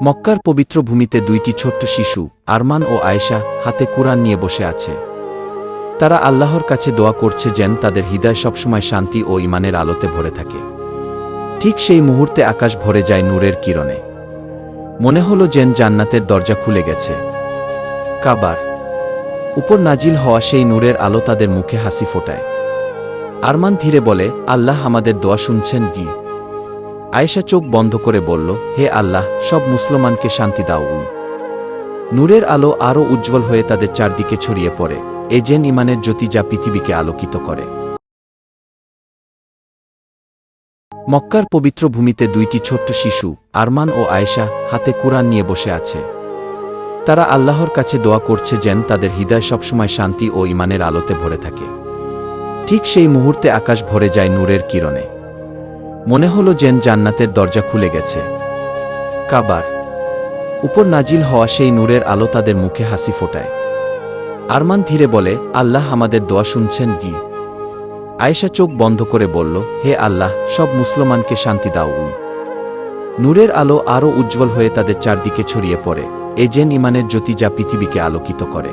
মক্কার পবিত্র ভূমিতে দুইটি ছোট্ট শিশু আরমান ও আয়েশা হাতে কুরআন নিয়ে বসে আছে। তারা আল্লাহর কাছে দোয়া করছে যেন তাদের হৃদয় সবসময় শান্তি ও ঈমানের আলোতে ভরে থাকে। ঠিক সেই মুহূর্তে আকাশ ভরে যায় নূরের কিরণে। মনে হলো যেন জান্নাতের দরজা খুলে গেছে। কাবার উপর নাজিল হওয়া সেই নূরের আলো তাদের মুখে হাসি ফোটায়। আরমান ধীরে বলে, আল্লাহ আমাদের দোয়া শুনছেন কি? আয়েশা চোখ বন্ধ করে বলল, হে আল্লাহ, সব মুসলমানকে শান্তি দাও। নূরের আলো আরও উজ্জ্বল হয়ে তাদের চারদিকে ছড়িয়ে পড়ে, এ যেন ঈমানের জ্যোতি যা পৃথিবীকে আলোকিত করে। মক্কার পবিত্র ভূমিতে দুইটি ছোট্ট শিশু আরমান ও আয়েশা হাতে কুরআন নিয়ে বসে আছে। তারা আল্লাহর কাছে দোয়া করছে যেন তাদের হৃদয় সবসময় শান্তি ও ঈমানের আলোতে ভরে থাকে। ঠিক সেই মুহূর্তে আকাশ ভরে যায় নূরের কিরণে। মনে হলো যেন জান্নাতের দরজা খুলে গেছে। কাবার উপর নাজিল হওয়া সেই নূরের আলো তাদের মুখে হাসি ফোটায়। আরমান ধীরে বলে, আল্লাহ আমাদের দোয়া শুনছেন কি? আয়েশা চোখ বন্ধ করে বলল, হে আল্লাহ, সব মুসলমানকে শান্তি দাও। নূরের আলো আরও উজ্জ্বল হয়ে তাদের চারদিকে ছড়িয়ে পড়ে, এ যেন ঈমানের জ্যোতি যা পৃথিবীকে আলোকিত করে।